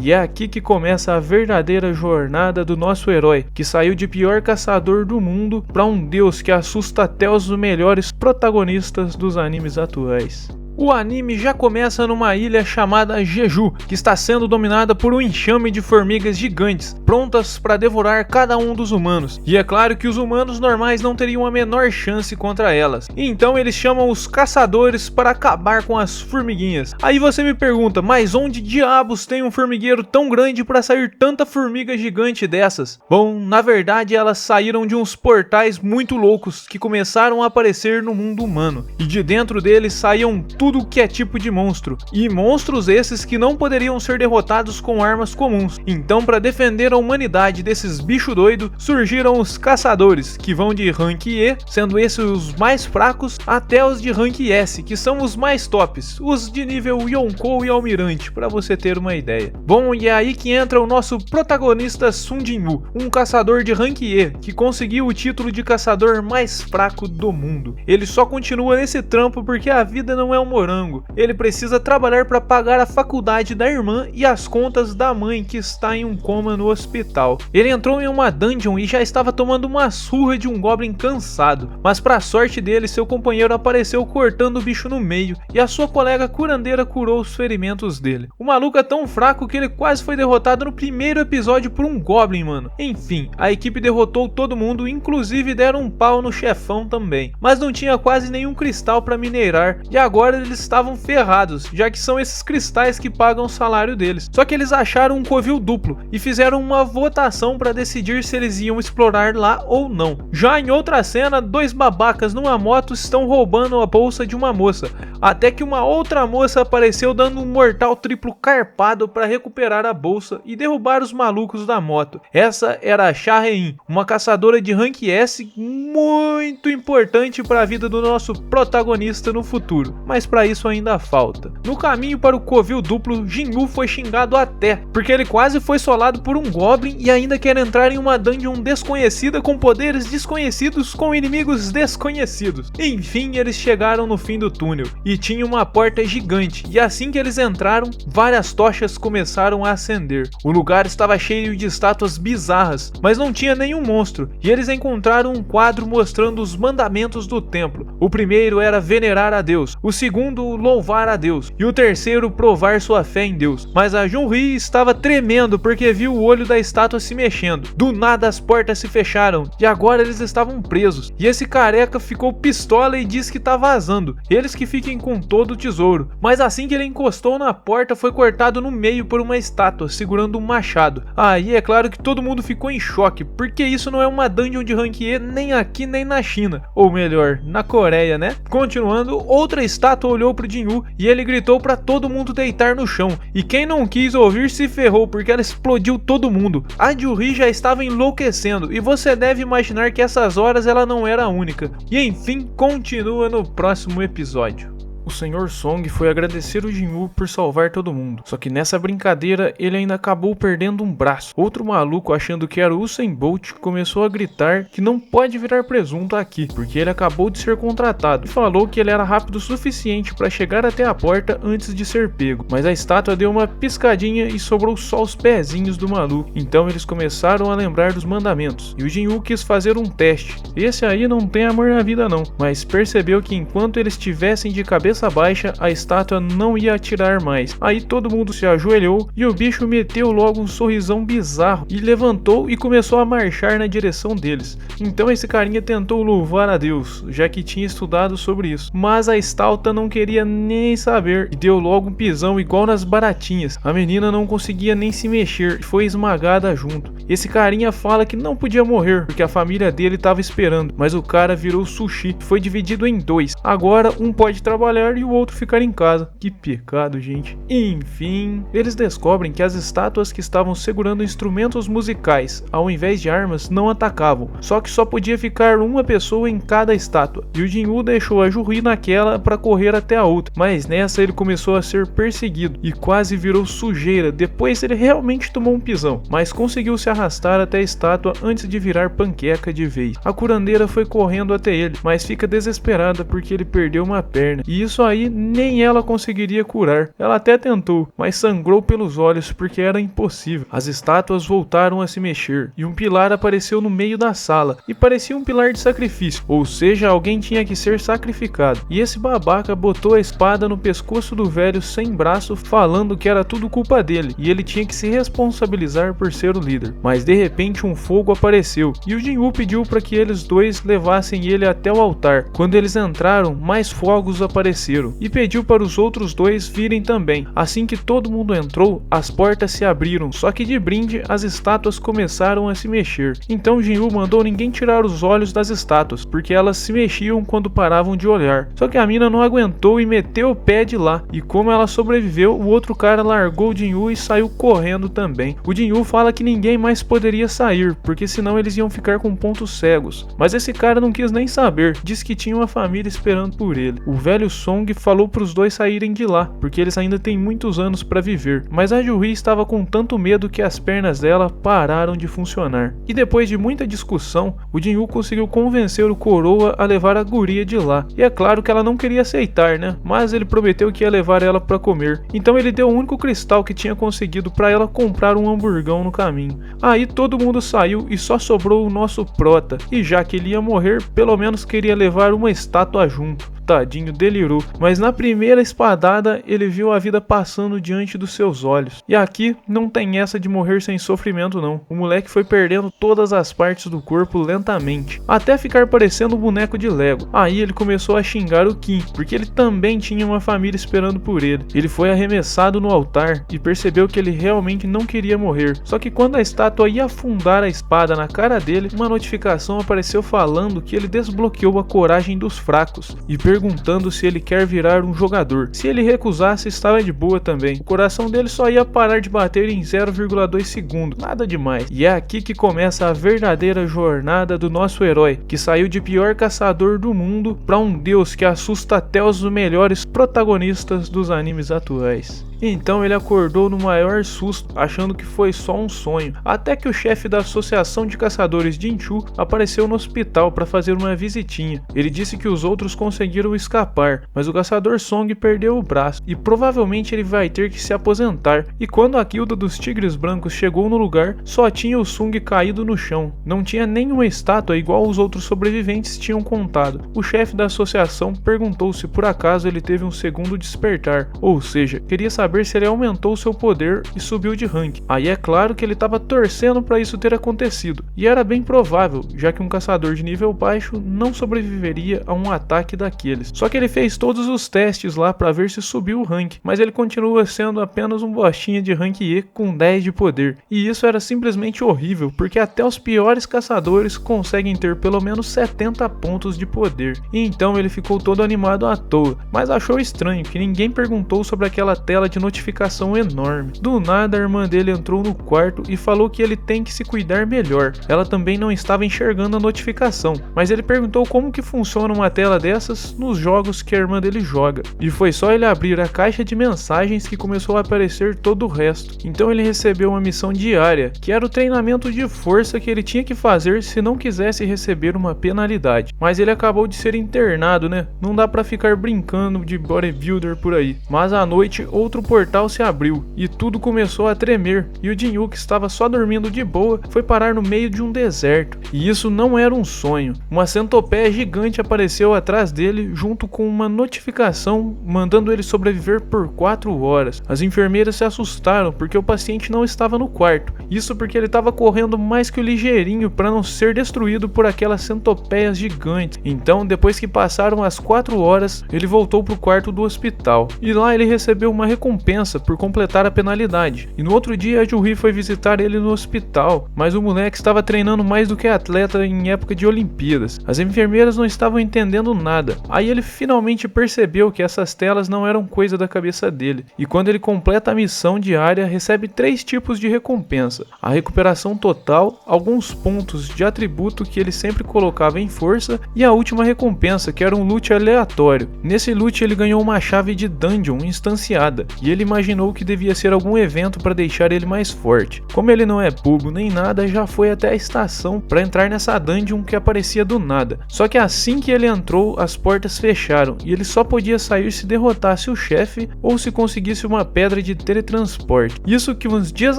E é aqui que começa a verdadeira jornada do nosso herói, que saiu de pior caçador do mundo para um deus que assusta até os melhores protagonistas dos animes atuais. O anime já começa numa ilha chamada Jeju, que está sendo dominada por um enxame de formigas gigantes, prontas para devorar cada um dos humanos. E é claro que os humanos normais não teriam a menor chance contra elas. Então eles chamam os caçadores para acabar com as formiguinhas. Aí você me pergunta, mas onde diabos tem um formigueiro tão grande para sair tanta formiga gigante dessas? Bom, na verdade elas saíram de uns portais muito loucos que começaram a aparecer no mundo humano. E de dentro deles saíam tudo que é tipo de monstro, e monstros esses que não poderiam ser derrotados com armas comuns. Então, para defender a humanidade desses bichos doidos, surgiram os caçadores, que vão de rank E, sendo esses os mais fracos, até os de rank S, que são os mais tops, os de nível Yonkou e Almirante, para você ter uma ideia. Bom, e é aí que entra o nosso protagonista Sun Jin-woo, um caçador de rank E, que conseguiu o título de caçador mais fraco do mundo. Ele só continua nesse trampo porque a vida não é um morango. Ele precisa trabalhar para pagar a faculdade da irmã e as contas da mãe que está em um coma no hospital. Ele entrou em uma dungeon e já estava tomando uma surra de um goblin cansado, mas para sorte dele, seu companheiro apareceu cortando o bicho no meio e a sua colega curandeira curou os ferimentos dele. O maluco é tão fraco que ele quase foi derrotado no primeiro episódio por um goblin, mano. Enfim, a equipe derrotou todo mundo, inclusive deram um pau no chefão também, mas não tinha quase nenhum cristal para minerar e agora eles estavam ferrados, já que são esses cristais que pagam o salário deles. Só que eles acharam um covil duplo e fizeram uma votação para decidir se eles iam explorar lá ou não. Já em outra cena, dois babacas numa moto estão roubando a bolsa de uma moça, até que uma outra moça apareceu dando um mortal triplo carpado para recuperar a bolsa e derrubar os malucos da moto. Essa era a Sharein, uma caçadora de rank S muito importante para a vida do nosso protagonista no futuro, mas para isso ainda falta. No caminho para o covil duplo, Jin-woo foi xingado até, porque ele quase foi solado por um goblin e ainda quer entrar em uma dungeon desconhecida com poderes desconhecidos com inimigos desconhecidos. Enfim, eles chegaram no fim do túnel e tinha uma porta gigante, e assim que eles entraram, várias tochas começaram a acender. O lugar estava cheio de estátuas bizarras, mas não tinha nenhum monstro, e eles encontraram um quadro mostrando os mandamentos do templo. O primeiro era venerar a Deus, o segundo louvar a Deus e o terceiro provar sua fé em Deus. Mas a Junri estava tremendo porque viu o olho da estátua se mexendo. Do nada as portas se fecharam e agora eles estavam presos. E esse careca ficou pistola e disse que tá vazando, eles que fiquem com todo o tesouro. Mas assim que ele encostou na porta, foi cortado no meio por uma estátua segurando um machado. Aí é claro que todo mundo ficou em choque, porque isso não é uma dungeon de rank E nem aqui nem na China, ou melhor, na Coreia, né? Continuando, outra estátua olhou pro Jin-woo e ele gritou pra todo mundo deitar no chão, e quem não quis ouvir se ferrou porque ela explodiu todo mundo. A Junri já estava enlouquecendo e você deve imaginar que essas horas ela não era a única. E enfim, continua no próximo episódio. O Sr. Song foi agradecer o Jin-woo por salvar todo mundo, só que nessa brincadeira ele ainda acabou perdendo um braço. Outro maluco, achando que era o Usain Bolt, começou a gritar que não pode virar presunto aqui, porque ele acabou de ser contratado, e falou que ele era rápido o suficiente para chegar até a porta antes de ser pego, mas a estátua deu uma piscadinha e sobrou só os pezinhos do maluco. Então eles começaram a lembrar dos mandamentos, e o Jin-woo quis fazer um teste. Esse aí não tem amor na vida não, mas percebeu que enquanto eles estivessem de cabeça baixa, a estátua não ia atirar mais. Aí todo mundo se ajoelhou e o bicho meteu logo um sorrisão bizarro e levantou e começou a marchar na direção deles. Então esse carinha tentou louvar a Deus, já que tinha estudado sobre isso, mas a estátua não queria nem saber e deu logo um pisão igual nas baratinhas. A menina não conseguia nem se mexer e foi esmagada junto. Esse carinha fala que não podia morrer porque a família dele estava esperando, mas o cara virou sushi e foi dividido em dois. Agora um pode trabalhar e o outro ficar em casa. Que pecado, gente. Enfim, eles descobrem que as estátuas que estavam segurando instrumentos musicais, ao invés de armas, não atacavam. Só que só podia ficar uma pessoa em cada estátua. E o Jin-woo deixou a Junri naquela para correr até a outra. Mas nessa ele começou a ser perseguido e quase virou sujeira. Depois ele realmente tomou um pisão, mas conseguiu se arrastar até a estátua antes de virar panqueca de vez. A curandeira foi correndo até ele, mas fica desesperada porque ele perdeu uma perna. E isso isso aí nem ela conseguiria curar. Ela até tentou, mas sangrou pelos olhos porque era impossível. As estátuas voltaram a se mexer e um pilar apareceu no meio da sala e parecia um pilar de sacrifício, ou seja, alguém tinha que ser sacrificado. E esse babaca botou a espada no pescoço do velho sem braço, falando que era tudo culpa dele e ele tinha que se responsabilizar por ser o líder. Mas de repente um fogo apareceu e o Jin-Woo pediu para que eles dois levassem ele até o altar. Quando eles entraram, mais fogos apareceram e pediu para os outros dois virem também. Assim que todo mundo entrou, as portas se abriram, só que de brinde as estátuas começaram a se mexer. Então Jin-Woo mandou ninguém tirar os olhos das estátuas, porque elas se mexiam quando paravam de olhar. Só que a mina não aguentou e meteu o pé de lá, e como ela sobreviveu, o outro cara largou o Jin-Woo e saiu correndo também. O Jin-Woo fala que ninguém mais poderia sair, porque senão eles iam ficar com pontos cegos. Mas esse cara não quis nem saber, disse que tinha uma família esperando por ele. O velho Song falou para os dois saírem de lá, porque eles ainda têm muitos anos para viver. Mas a Ju-Hee estava com tanto medo que as pernas dela pararam de funcionar. E depois de muita discussão, o Jin-Woo conseguiu convencer o coroa a levar a guria de lá. E é claro que ela não queria aceitar, né? Mas ele prometeu que ia levar ela para comer. Então ele deu o único cristal que tinha conseguido para ela comprar um hamburgão no caminho. Aí todo mundo saiu e só sobrou o nosso prota. E já que ele ia morrer, pelo menos queria levar uma estátua junto. Tadinho, delirou, mas na primeira espadada ele viu a vida passando diante dos seus olhos. E aqui não tem essa de morrer sem sofrimento não. O moleque foi perdendo todas as partes do corpo lentamente, até ficar parecendo um boneco de Lego. Aí ele começou a xingar o Kim, porque ele também tinha uma família esperando por ele. Ele foi arremessado no altar e percebeu que ele realmente não queria morrer. Só que quando a estátua ia afundar a espada na cara dele, uma notificação apareceu falando que ele desbloqueou a coragem dos fracos e perguntando se ele quer virar um jogador. Se ele recusasse, estava de boa também. O coração dele só ia parar de bater em 0,2 segundos, nada demais. E é aqui que começa a verdadeira jornada do nosso herói, que saiu de pior caçador do mundo para um deus que assusta até os melhores protagonistas dos animes atuais. Então ele acordou no maior susto, achando que foi só um sonho, até que o chefe da associação de caçadores Jinchu apareceu no hospital para fazer uma visitinha. Ele disse que os outros conseguiram escapar, mas o caçador Song perdeu o braço e provavelmente ele vai ter que se aposentar. E quando a guilda dos Tigres Brancos chegou no lugar, só tinha o Sung caído no chão. Não tinha nenhuma estátua igual os outros sobreviventes tinham contado. O chefe da associação perguntou se por acaso ele teve um segundo despertar, ou seja, queria saber se ele aumentou seu poder e subiu de rank. Aí é claro que ele estava torcendo para isso ter acontecido, e era bem provável, já que um caçador de nível baixo não sobreviveria a um ataque daqueles. Só que ele fez todos os testes lá para ver se subiu o rank, mas ele continua sendo apenas um bostinha de rank E com 10 de poder. E isso era simplesmente horrível, porque até os piores caçadores conseguem ter pelo menos 70 pontos de poder. E então ele ficou todo animado à toa, mas achou estranho que ninguém perguntou sobre aquela tela de notificação enorme. Do nada a irmã dele entrou no quarto e falou que ele tem que se cuidar melhor. Ela também não estava enxergando a notificação, mas ele perguntou como que funciona uma tela dessas nos jogos que a irmã dele joga. E foi só ele abrir a caixa de mensagens que começou a aparecer todo o resto. Então ele recebeu uma missão diária, que era o treinamento de força que ele tinha que fazer se não quisesse receber uma penalidade. Mas ele acabou de ser internado, né? Não dá pra ficar brincando de bodybuilder por aí. Mas à noite outro portal se abriu e tudo começou a tremer, e o Jin-Woo, que estava só dormindo de boa, foi parar no meio de um deserto. E isso não era um sonho. Uma centopeia gigante apareceu atrás dele junto com uma notificação mandando ele sobreviver por 4 horas. As enfermeiras se assustaram porque o paciente não estava no quarto. Isso porque ele estava correndo mais que o ligeirinho para não ser destruído por aquelas centopeias gigantes. Então, depois que passaram as 4 horas, ele voltou para o quarto do hospital. E lá ele recebeu uma recompensa por completar a penalidade. E no outro dia a Ju-Hee foi visitar ele no hospital, mas o moleque estava treinando mais do que atleta em época de Olimpíadas. As enfermeiras não estavam entendendo nada. Aí ele finalmente percebeu que essas telas não eram coisa da cabeça dele. E quando ele completa a missão diária, recebe 3 tipos de recompensa: a recuperação total, alguns pontos de atributo que ele sempre colocava em força, e a última recompensa, que era um loot aleatório. Nesse loot ele ganhou uma chave de dungeon instanciada, e e ele imaginou que devia ser algum evento para deixar ele mais forte. Como ele não é bobo nem nada, já foi até a estação para entrar nessa dungeon que aparecia do nada. Só que assim que ele entrou, as portas fecharam e ele só podia sair se derrotasse o chefe ou se conseguisse uma pedra de teletransporte. Isso que uns dias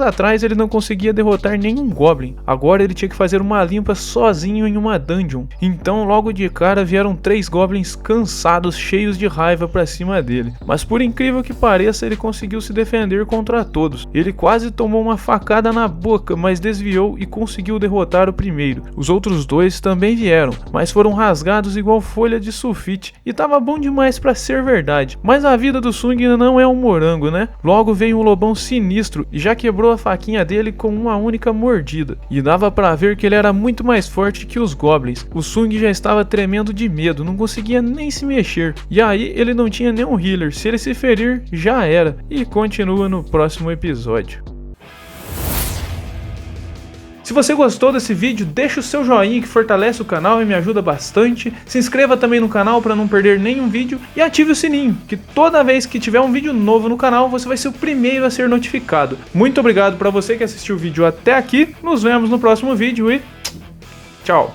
atrás ele não conseguia derrotar nenhum goblin. Agora ele tinha que fazer uma limpa sozinho em uma dungeon. Então logo de cara vieram 3 goblins cansados, cheios de raiva pra cima dele. Mas por incrível que pareça, ele conseguiu se defender contra todos. Ele quase tomou uma facada na boca, mas desviou e conseguiu derrotar o primeiro. Os outros 2 também vieram, mas foram rasgados igual folha de sulfite. E tava bom demais pra ser verdade. Mas a vida do Sung não é um morango, né? Logo veio um lobão sinistro e já quebrou a faquinha dele com uma única mordida. E dava pra ver que ele era muito mais forte que os goblins. O Sung já estava tremendo de medo, não conseguia nem se mexer. E aí ele não tinha nenhum healer, se ele se ferir, já era. E continua no próximo episódio. Se você gostou desse vídeo, deixa o seu joinha que fortalece o canal e me ajuda bastante. Se inscreva também no canal para não perder nenhum vídeo e ative o sininho, que toda vez que tiver um vídeo novo no canal, você vai ser o primeiro a ser notificado. Muito obrigado para você que assistiu o vídeo até aqui, nos vemos no próximo vídeo e tchau!